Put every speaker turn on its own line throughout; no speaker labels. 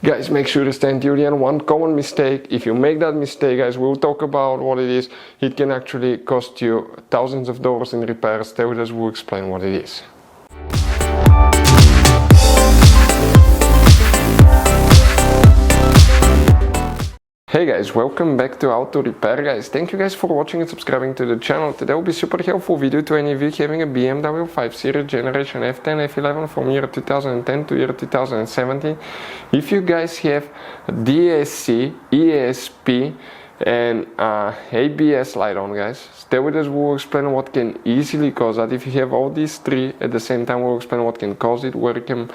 Guys, make sure to stay until the end. One common mistake, if you make that mistake, guys, we'll talk about what it is. It can actually cost you thousands of dollars in repairs. Stay with us, we'll explain what it is. Hey guys, welcome back to Auto Repair guys. Thank you guys for watching and subscribing to the channel. Today will be super helpful video to any of you having a BMW 5 Series generation F10 F11 from year 2010 to year 2017. If you guys have DSC, ESP and ABS light on, guys, stay with us, we'll explain what can easily cause that. If you have all these three at the same time, we'll explain what can cause it, where you can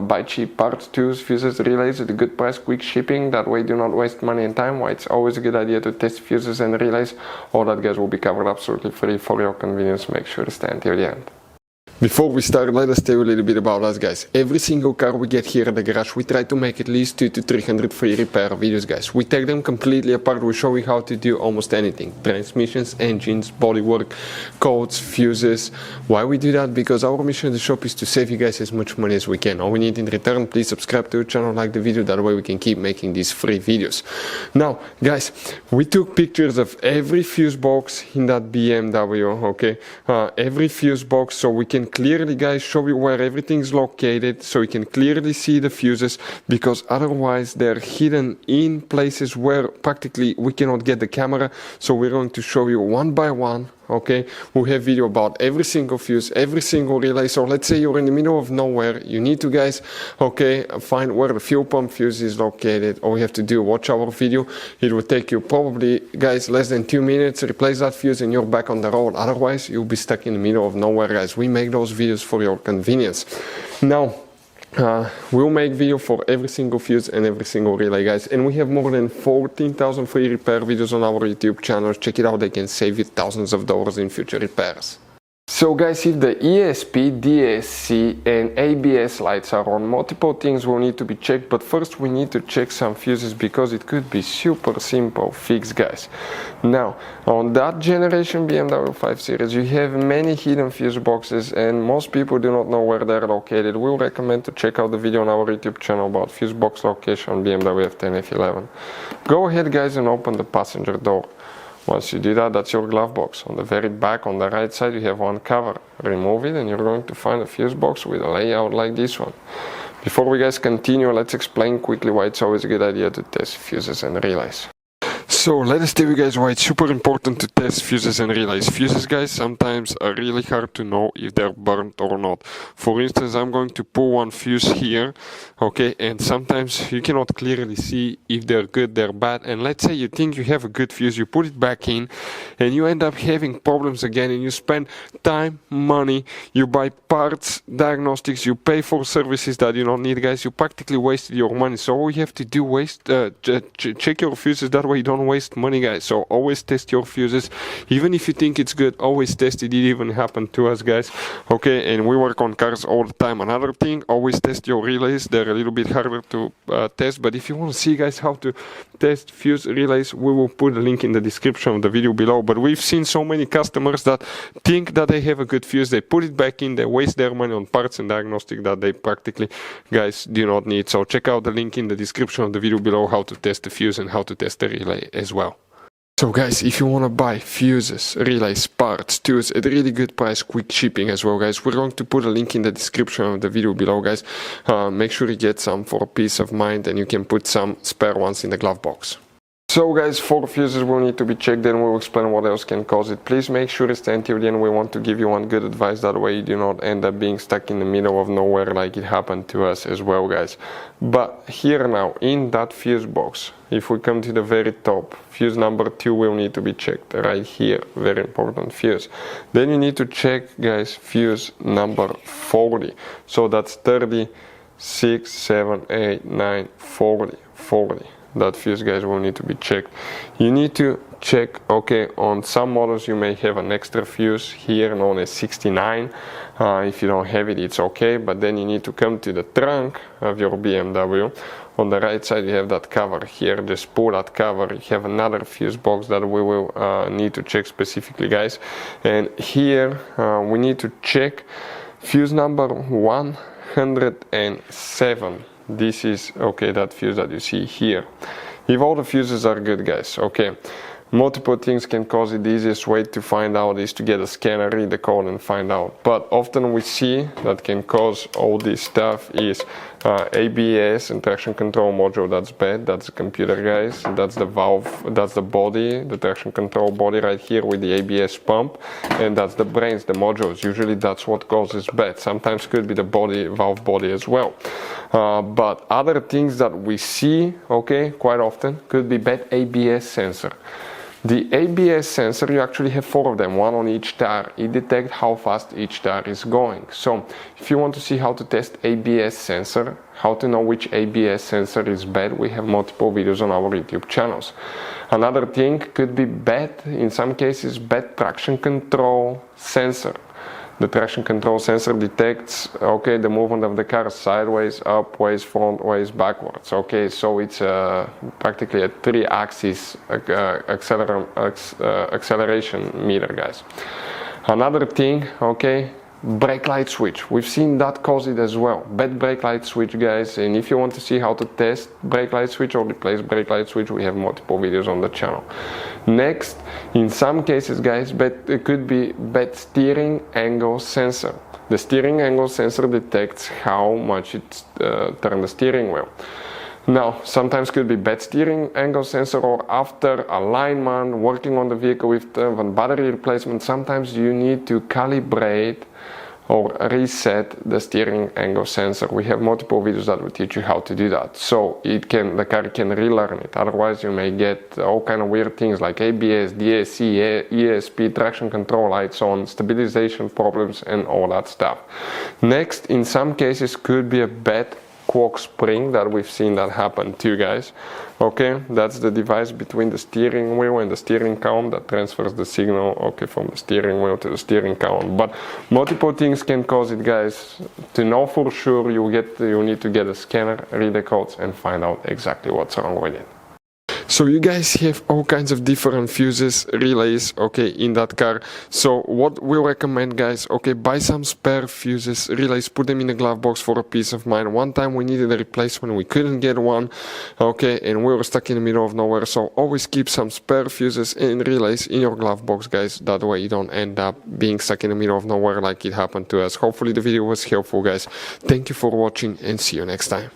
buy cheap parts, tools, fuses, relays at a good price, quick shipping, that way do not waste money and time, why it's always a good idea to test fuses and relays. All that, guys, will be covered absolutely free for your convenience. Make sure to stay until the end. Before we start, let us tell you a little bit about us, guys. Every single car we get here at the garage, we try to make at least 200 to 300 free repair videos, guys. We take them completely apart, we show you how to do almost anything. Transmissions, engines, bodywork, codes, fuses. Why we do that? Because our mission at the shop is to save you guys as much money as we can. All we need in return, please subscribe to the channel, like the video, that way we can keep making these free videos. Now, guys, we took pictures of every fuse box in that BMW, okay? Every fuse box, so we can clearly, guys, show you where everything's located, so you can clearly see the fuses, because otherwise they're hidden in places where practically we cannot get the camera. So we're going to show you one by one, okay? We'll have video about every single fuse, every single relay. So let's say you're in the middle of nowhere, you need to, guys, okay, find where the fuel pump fuse is located. All you have to do, watch our video. It will take you probably, guys, less than 2 minutes, replace that fuse and you're back on the road. Otherwise you'll be stuck in the middle of nowhere, guys. We make those videos for your convenience. Now, we'll make video for every single fuse and every single relay, guys, and we have more than 14,000 free repair videos on our YouTube channel. Check it out, they can save you thousands of dollars in future repairs. So guys, if the ESP, DSC and ABS lights are on, multiple things will need to be checked, but first we need to check some fuses because it could be super simple fix, guys. Now, on that generation BMW 5 Series, you have many hidden fuse boxes and most people do not know where they're located. We'll recommend to check out the video on our YouTube channel about fuse box location on BMW F10 F11. Go ahead, guys, and open the passenger door. Once you do that, that's your glove box. On the very back, on the right side, you have one cover. Remove it and you're going to find a fuse box with a layout like this one. Before we guys continue, let's explain quickly why it's always a good idea to test fuses and relays. So let us tell you guys why it's super important to test fuses and relays. Fuses, guys, sometimes are really hard to know if they're burnt or not. For instance, I'm going to pull one fuse here, okay, and sometimes you cannot clearly see if they're good, they're bad. And let's say you think you have a good fuse, you put it back in and you end up having problems again, and you spend time, money, you buy parts, diagnostics, you pay for services that you don't need, guys. You practically wasted your money. So all you have to do, check your fuses, that way you don't waste money, guys. So always test your fuses, even if you think it's good, always test it. It even happened to us, guys, okay? And we work on cars all the time. Another thing, always test your relays. They're a little bit harder to test, but if you want to see, guys, how to test fuse relays, we will put a link in the description of the video below. But we've seen so many customers that think that they have a good fuse, they put it back in, they waste their money on parts and diagnostic that they practically, guys, do not need. So check out the link in the description of the video below, how to test the fuse and how to test the relay as well. So guys, if you want to buy fuses, relays, parts, tools at a really good price, quick shipping as well, guys, we're going to put a link in the description of the video below, guys. Make sure you get some for peace of mind, and you can put some spare ones in the glove box. So guys, 4 fuses will need to be checked, then we'll explain what else can cause it. Please make sure to stay until the end. We want to give you one good advice, that way you do not end up being stuck in the middle of nowhere like it happened to us as well, guys. But here now, in that fuse box, if we come to the very top, fuse number 2 will need to be checked right here, very important fuse. Then you need to check, guys, fuse number 40. So that's 30, 6, 7, 8, 9, 40. That fuse, guys, will need to be checked. You need to check, okay, on some models you may have an extra fuse here known as 69. If you don't have it, it's okay, but then you need to come to the trunk of your BMW. On the right side you have that cover here, just pull that cover. You have another fuse box that we will need to check specifically, guys. And here we need to check fuse number 107. this is, okay, that fuse that you see here. If all the fuses are good, guys, okay, multiple things can cause it. The easiest way to find out is to get a scanner, read the code and find out. But often we see that can cause all this stuff is ABS and traction control module. That's bad. That's the computer, guys. That's the valve, that's the body, the traction control body right here with the ABS pump, and that's the brains, the modules. Usually that's what causes bad. Sometimes could be the body, valve body as well. But other things that we see, okay, quite often could be bad ABS sensor. The ABS sensor, you actually have 4 of them, 1 on each tire. It detects how fast each tire is going. So if you want to see how to test ABS sensor, how to know which ABS sensor is bad, we have multiple videos on our YouTube channels. Another thing could be bad, in some cases, bad traction control sensor. The traction control sensor detects, okay, the movement of the car sideways, upways, frontways, backwards. Okay, so it's practically a 3-axis acceleration meter, guys. Another thing, okay, brake light switch. We've seen that cause it as well. Bad brake light switch, guys. And if you want to see how to test brake light switch or replace brake light switch, we have multiple videos on the channel. Next, in some cases, guys, it could be bad steering angle sensor. The steering angle sensor detects how much it turns the steering wheel. Now, sometimes could be bad steering angle sensor, or after alignment, working on the vehicle with battery replacement, sometimes you need to calibrate or reset the steering angle sensor. We have multiple videos that will teach you how to do that. So the car can relearn it. Otherwise, you may get all kind of weird things like ABS, DSC, ESP, traction control lights on, stabilization problems, and all that stuff. Next, in some cases, could be a bad quark spring that we've seen that happen too, guys. Okay, that's the device between the steering wheel and the steering column that transfers the signal, okay, from the steering wheel to the steering column. But multiple things can cause it, guys. To know for sure, you need to get a scanner, read the codes, and find out exactly what's wrong with it. So you guys have all kinds of different fuses, relays, okay, in that car. So what we recommend, guys, okay, buy some spare fuses, relays, put them in the glove box for a peace of mind. One time we needed a replacement, we couldn't get one, okay, and we were stuck in the middle of nowhere. So always keep some spare fuses and relays in your glove box, guys. That way you don't end up being stuck in the middle of nowhere like it happened to us. Hopefully the video was helpful, guys. Thank you for watching and see you next time.